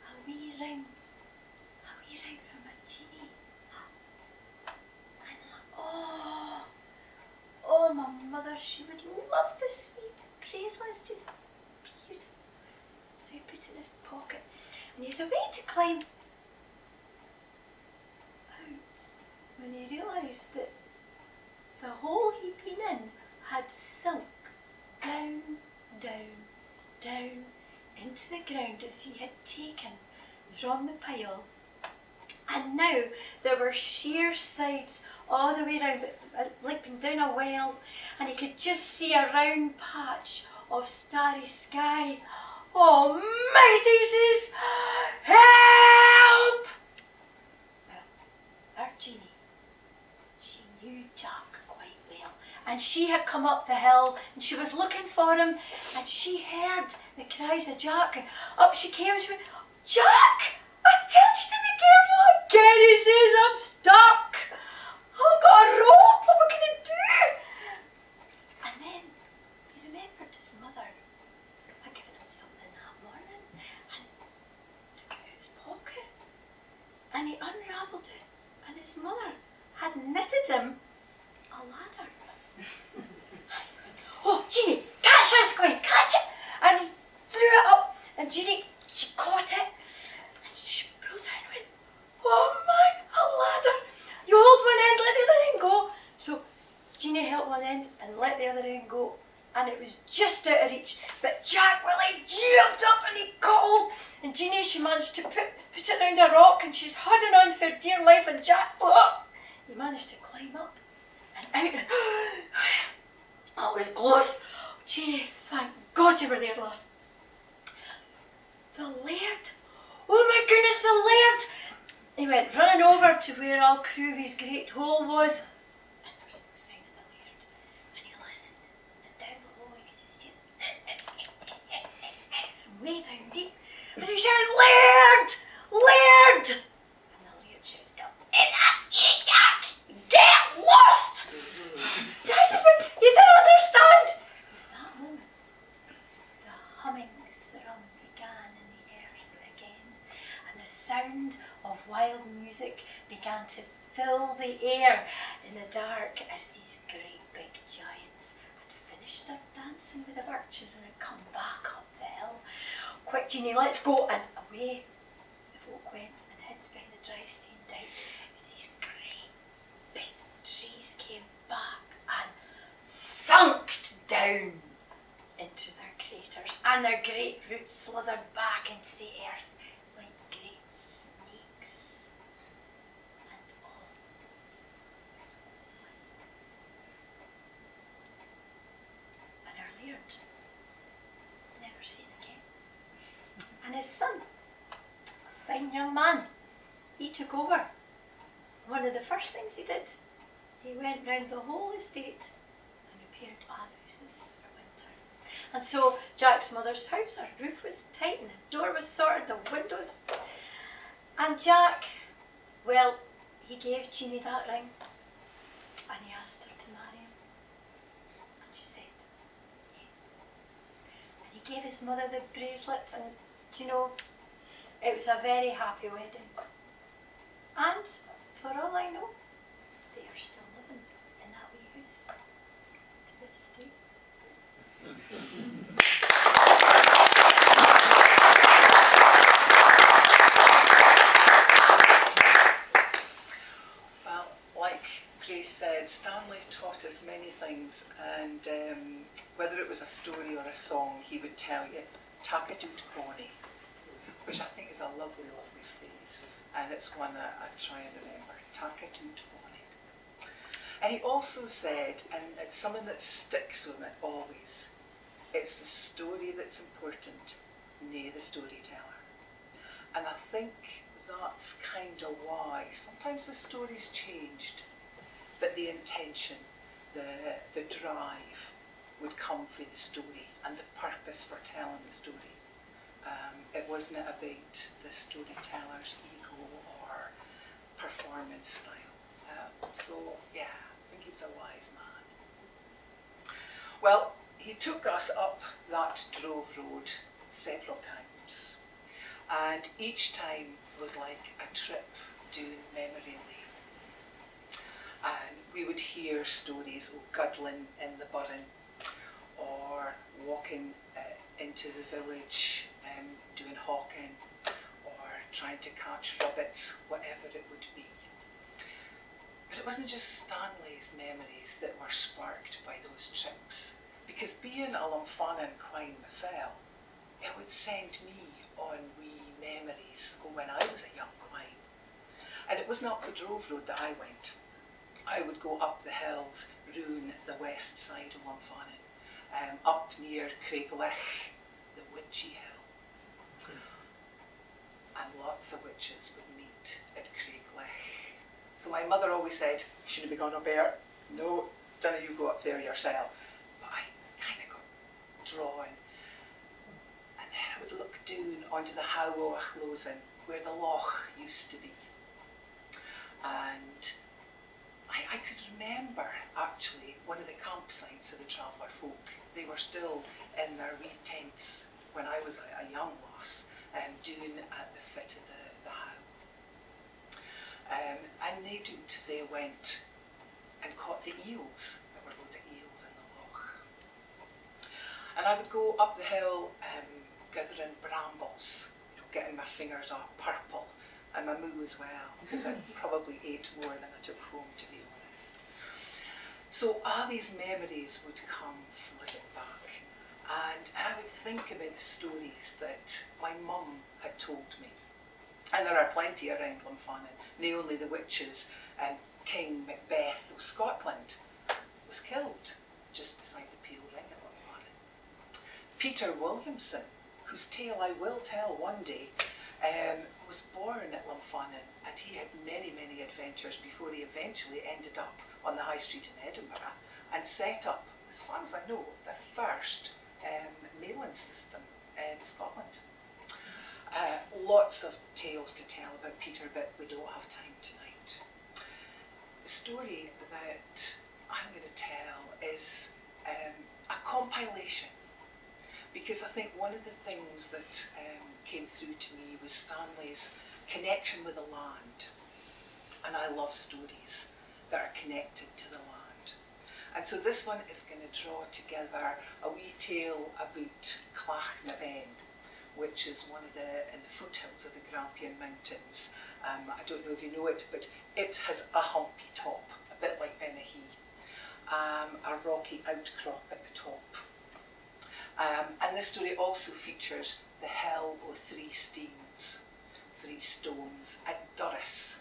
a wee ring from a genie. And oh, my mother, she would love this wee bracelet, it's just beautiful. So he put it in his pocket, and he's away to climb out when he realised that the hole he'd been in had sunk down, down, down into the ground as he had taken from the pile. And now there were sheer sides all the way round, like being down a well, and he could just see a round patch of starry sky. Oh, mighty, help! Well, our Jeannie, she knew Jack quite well, and she had come up the hill and she was looking for him, and she heard the cries of Jack, and up she came and she went, Jack! I told you to be careful again, he says, I'm stuck. I've got a rope, what am I going to do? And then he remembered his mother had given him something that morning and took it out of his pocket. And he unravelled it, and his mother had knitted him a ladder. Oh, Jeannie, catch this, Gwen, catch it! And he threw it up, and Jeannie, she caught it. Oh my, a ladder! You hold one end, let the other end go. So Jeannie held one end and let the other end go, and it was just out of reach. But Jack, well, he jumped up and he got hold, and Jeannie, she managed to put it round a rock, and she's holding on for dear life, and Jack, he managed to climb up and out. And that was close. Jeannie, thank God you were there last. The laird. Oh my goodness, the laird! He went running over to where Al Creevy's great hole was, and there was no sign of the laird. And he listened, and down below he could just from way down deep, and he shouted, Laird! Laird! And the laird shouts down, and that's you, Jack! Get lost! Jack says, but you didn't understand! At that moment, the humming thrum began in the earth again, and the sound of wild music began to fill the air in the dark as these great big giants had finished their dancing with the birches and had come back up the hill. Quick, Jeannie, let's go! And away the folk went and hid behind the dry stone dyke as these great big trees came back and thunked down into their craters, and their great roots slithered back into the earth like great snakes. And all was quiet. And our laird, never seen again. And his son, a fine young man, he took over. One of the first things he did, he went round the whole estate and repaired all the houses for winter. And so Jack's mother's house, her roof was tight and the door was sorted, the windows. And Jack, well, he gave Jeannie that ring and he asked her to marry him. And she said yes. And he gave his mother the bracelet, and do you know, it was a very happy wedding. And for all I know, they are still living in that wee house to this day. Well, like Grace said, Stanley taught us many things, and whether it was a story or a song, he would tell you, "Takadut Bonnie," which I think is a lovely, lovely phrase, and it's one that I try and remember, "Takadut Bonnie." And he also said, and it's something that sticks with me always, it's the story that's important, nae the storyteller. And I think that's kind of why sometimes the story's changed, but the intention, the drive would come for the story and the purpose for telling the story. It wasn't about the storyteller's ego or performance style. So yeah, I think he was a wise man. Well, he took us up that Drove Road several times, and each time was like a trip down memory lane. And we would hear stories of Gudlin in the Burren, or walking into the village doing hawking, or trying to catch rabbits, whatever it would be. But it wasn't just Stanley's memories that were sparked by those trips, because being a Lumfannon Quine myself, it would send me on wee memories of when I was a young Quine. And it wasn't up the Drove Road that I went. I would go up the hills, round the west side of Lumfannon, up near Creative, the witchy hill. And lots of witches would meet at Creative. So my mother always said, "You shouldn't be going up there. No, don't you go up there yourself." But I kind of got drawn. And then I would look down onto the How o' Achlosen, where the loch used to be. And I could remember, actually, one of the campsites of the Traveller folk. They were still in their wee tents when I was a young lass, down at the foot of the How. And they went and caught the eels. There were loads of eels in the loch. And I would go up the hill gathering brambles, getting my fingers all purple, and my moo as well, because I probably ate more than I took home, to be honest. So all these memories would come flooding back, and I would think about the stories that my mum had told me. And there are plenty around Lumfannon, not only the witches. King Macbeth of Scotland was killed just beside the Peel Ring at Lumfannon. Peter Williamson, whose tale I will tell one day, was born at Lumfannon, and he had many, many adventures before he eventually ended up on the High Street in Edinburgh and set up, as far as I know, the first mailing system in Scotland. Lots of tales to tell about Peter, but we don't have time tonight. The story that I'm going to tell is a compilation, because I think one of the things that came through to me was Stanley's connection with the land, and I love stories that are connected to the land. And so this one is going to draw together a wee tale about Clachnaben, which is one of in the foothills of the Grampian Mountains. I don't know if you know it, but it has a humpy top, a bit like Benahee, a rocky outcrop at the top. And this story also features the Hill o' Three Steens, 3 stones at Durris.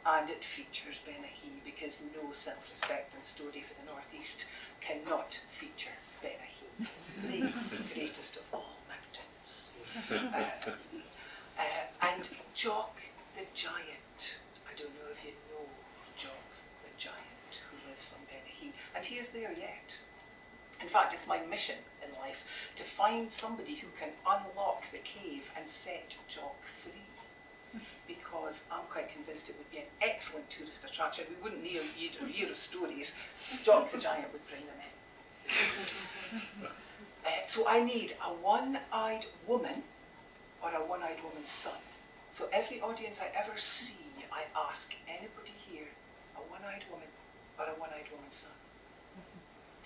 And it features Benahee, because no self-respecting story for the North East cannot feature Benahee, the greatest of all mountains. And Jock the Giant. I don't know if you know of Jock the Giant, who lives on Benahee, and he is there yet. In fact, it's my mission in life to find somebody who can unlock the cave and set Jock free, because I'm quite convinced it would be an excellent tourist attraction. We wouldn't need a year of stories. Jock the Giant would bring them in. So I need a one-eyed woman or a one-eyed woman's son. So every audience I ever see, I ask anybody here, a one-eyed woman or a one-eyed woman's son.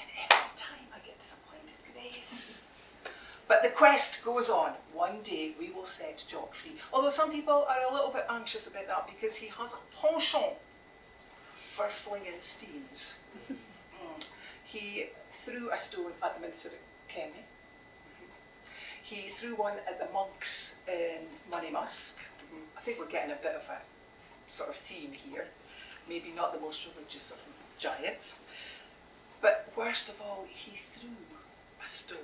And every time I get disappointed, Grace. But the quest goes on. One day we will set Jock free. Although some people are a little bit anxious about that because he has a penchant for flinging steams. He threw a stone at the minister at Kenny. He threw one at the monks in Moneymusk. I think we're getting a bit of a sort of theme here. Maybe not the most religious of giants. But worst of all, he threw a stone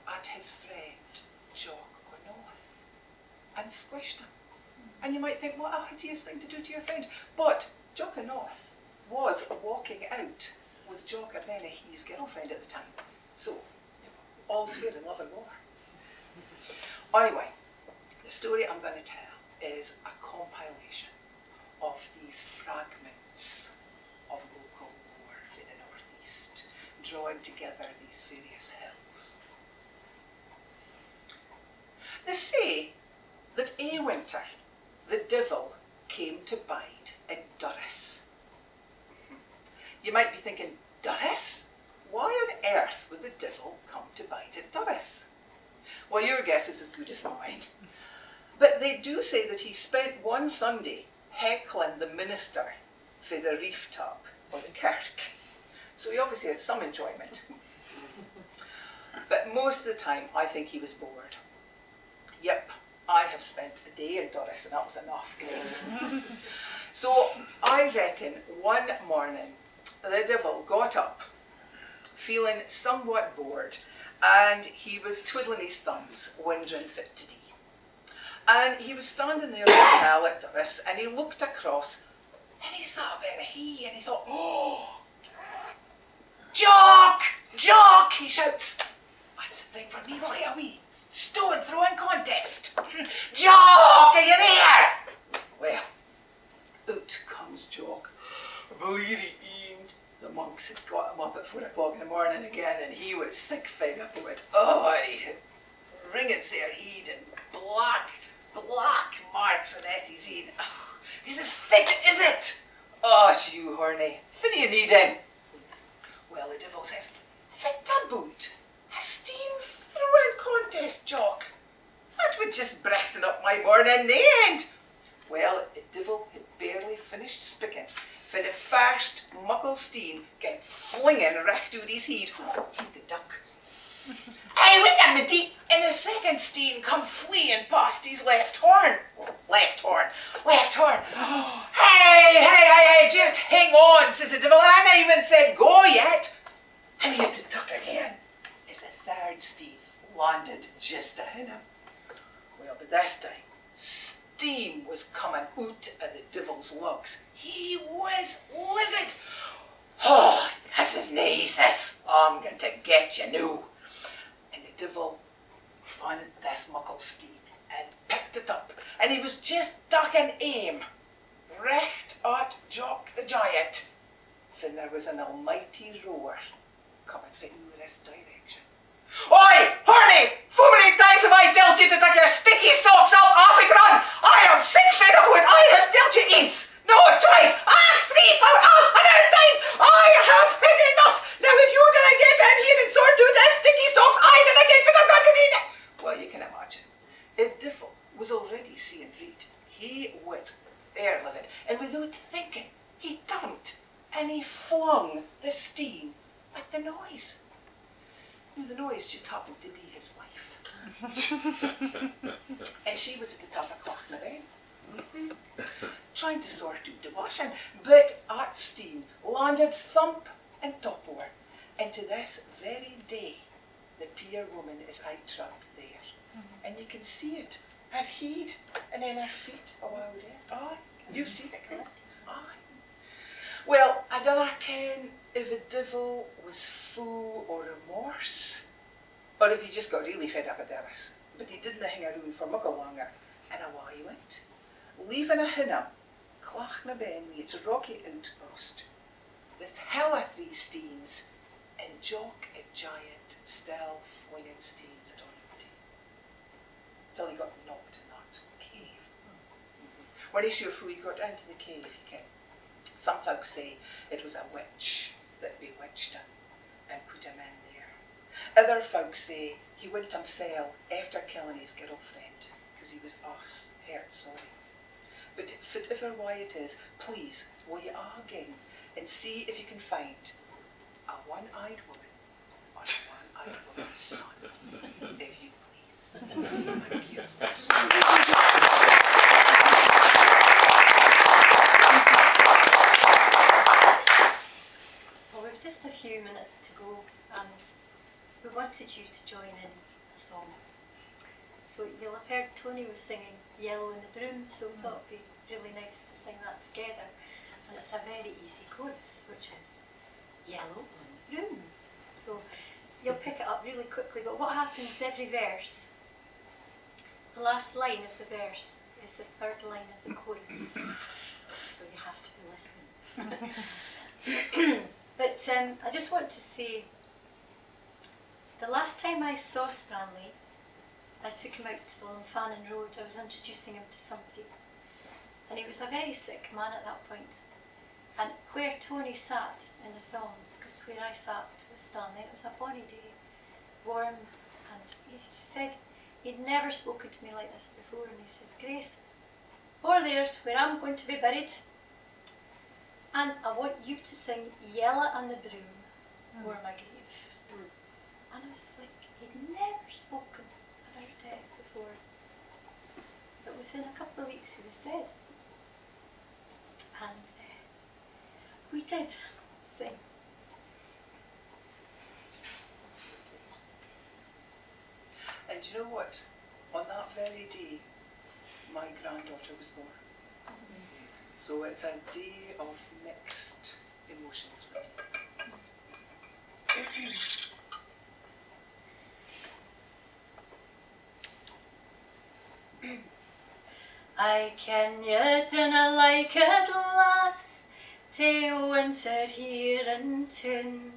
at his friend Jock O'North and squished him. And you might think, what a hideous thing to do to your friend. But Jock O'North was walking out with Jock O'Menahe's girlfriend at the time. So, all's fair in love and war. Anyway, the story I'm going to tell is a compilation of these fragments of local lore for the northeast, drawing together these various hills. They say that a winter the devil came to bide in Durris. You might be thinking, Durris? Why on earth would the devil come to bide in Durris? Well, your guess is as good as mine. But they do say that he spent one Sunday heckling the minister for the reef top or the kirk. So he obviously had some enjoyment. But most of the time, I think he was bored. Yep, I have spent a day in Durris and that was enough, guys. So I reckon one morning, the devil got up, feeling somewhat bored, and he was twiddling his thumbs, wondering fit to do. And he was standing there in the hotel at Durris, and he looked across, and he saw a bit of he, and he thought, oh, Jock! Jock! He shouts. That's a thing for me, will a wee stone throwing contest. Jock, are you there? Well, out comes Jock. Bleary Ian. The monks had got him up at 4 o'clock in the morning again, and he was sick fed up of it. Oh, and he had ringets there he'd and black marks on Etty's head. Oh, he says, fit is it? Oh, you horny. Fit do you need him? Well, the devil says, fit a boot. A steam throwing contest, Jock. That would just brighten up my morning in the end. Well, the devil had barely finished speaking for the first muckle steam came flinging right through his head. Oh, he'd the duck. Hey, wait a minute! And the second steam come fleeing past his left horn. Left horn. Hey, just hang on, says the devil. I ain't even said go yet. And he had to duck again as the third steam landed just ahead him. Well, but this time, steam was coming out of the devil's lugs. He was livid. Oh, this is nice, this. I'm going to get you now. And the devil found this muckle steam and picked it up. And he was just ducking aim right at Jock the Giant. Then there was an almighty roar coming from this direction. Oi, horny! 4 many times have I dealt you to take your sticky socks up off and run? I am sick fed up with it. I have dealt you once, no, twice, 3, 4, another times. I have had enough. Now if you're gonna get in here and sort out this sticky socks, I didn't get for the God to need it. Well, you can imagine. The devil was already seeing red. He was fair livid, and without thinking, he turned and he flung the steam at the noise. The noise just happened to be his wife. And she was at the top of Clachnabane, trying to sort out the washing, but that steam landed thump and top over. And to this very day, the poor woman is eye-trapped there. And you can see it, her head and then her feet a while there. Aye, you've seen it, Chris? Aye. Well, I don't ken if the devil was full of remorse, or if he just got really fed up at Durris. But he didn't hang around for muckle longer, and away he went, leaving a hinna, Clachnabane with its rocky outpost, with hella 3 steens, and Jock a Giant still flinging steens at Onity, till he got knocked in that cave. We're not sure who he got into the cave, you can. Some folks say it was a witch that bewitched him and put him in there. Other folks say he went on sale after killing his girlfriend because he was hurt, sorry. But whatever way it is, please, will you all again and see if you can find a one-eyed woman or a one-eyed woman's son, if you please. Thank you. Well, we've just a few minutes to go, and we wanted you to join in a song. So you'll have heard Tony was singing Yellow in the Broom, so we thought it'd be really nice to sing that together. And it's a very easy chorus, which is Yellow on the Broom. So you'll pick it up really quickly, but what happens every verse, the last line of the verse is the third line of the chorus. So you have to be listening. But I just want to say, the last time I saw Stanley, I took him out to the Lunfannon Road. I was introducing him to somebody, and he was a very sick man at that point. And where Tony sat in the film, because where I sat with Stanley, it was a bonny day, warm, and he just said he'd never spoken to me like this before, and he says, Grace, over there's where I'm going to be buried, and I want you to sing Yellow on the Broom o'er my grave. And I was like, he'd never spoken about death before. But within a couple of weeks he was dead. And we did sing. And do you know what? On that very day, my granddaughter was born. So it's a day of mixed emotions for me. I ken you dinna like it, lass, tae winter here in tune.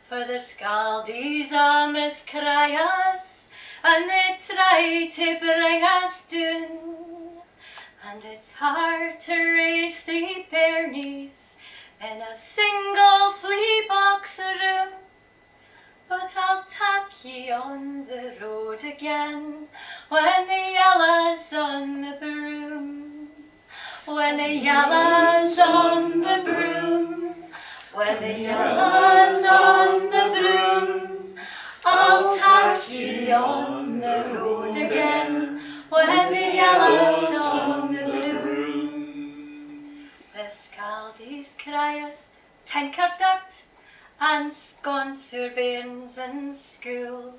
For the Scaldies are miscry us, and they try to bring us down. And it's hard to raise 3 bairnies in a single flea box room. But I'll take ye on the road again when the yellow's on the broom. When the yellow's on the broom. When the yellow's on the broom. I'll take ye on the road again when the yellow's on the broom. The Scaldies cry us tinker dirt and sconce your bairns in school.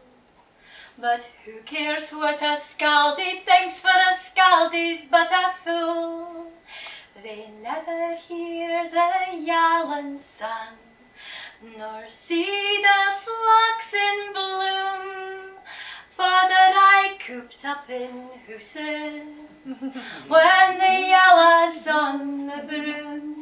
But who cares what a Scaldie thinks, for a Scaldie's but a fool. They never hear the yowling sun, nor see the flax in bloom, for they're aye cooped up in hooses when the yellow's on the broom.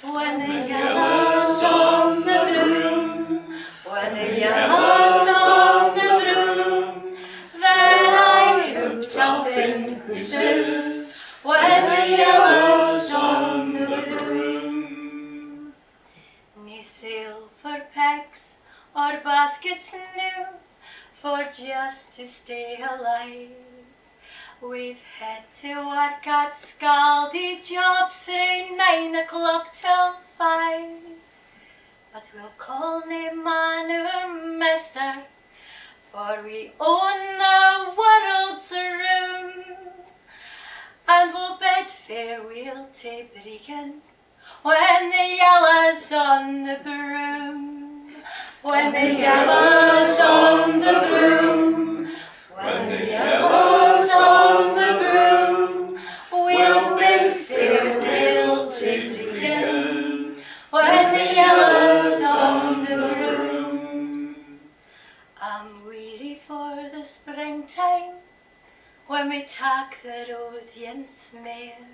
When the yellow's on the broom, when the yellow's on the broom, then I cooped up in hooses when the yellow's on the broom. Nae sail for pegs or baskets new, for just to stay alive. We've had to work at Scaldie jobs frae 9 o'clock till 5. But we'll call nae man or mister, for we own the world's room. And we'll bid farewell to Bregan when the yellow's on the broom. When the yellow's on the broom. When the yellow's on the broom, we'll bid farewell to Bregan when the yellow's on the broom. I'm weary for the springtime, when we tak the road yin's mere,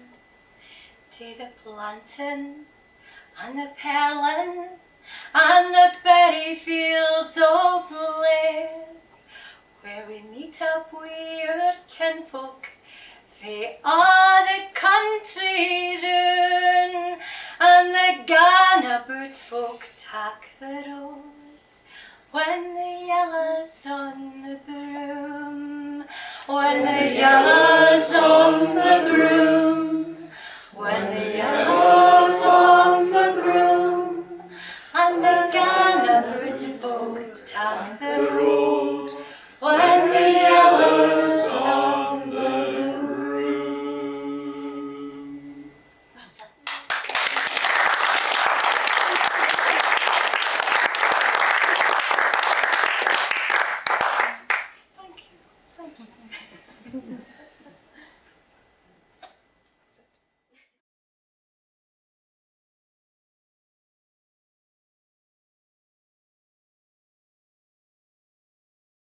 to the plantain and the perlin and the berry fields o' Blair, where we meet up wi' our kinfolk fae a' the country round, and the Ghana boot folk tak the road when the yellow's on the broom, when the yellow's on the broom, when the yellow's on the broom, and the Ghana folk tak the road.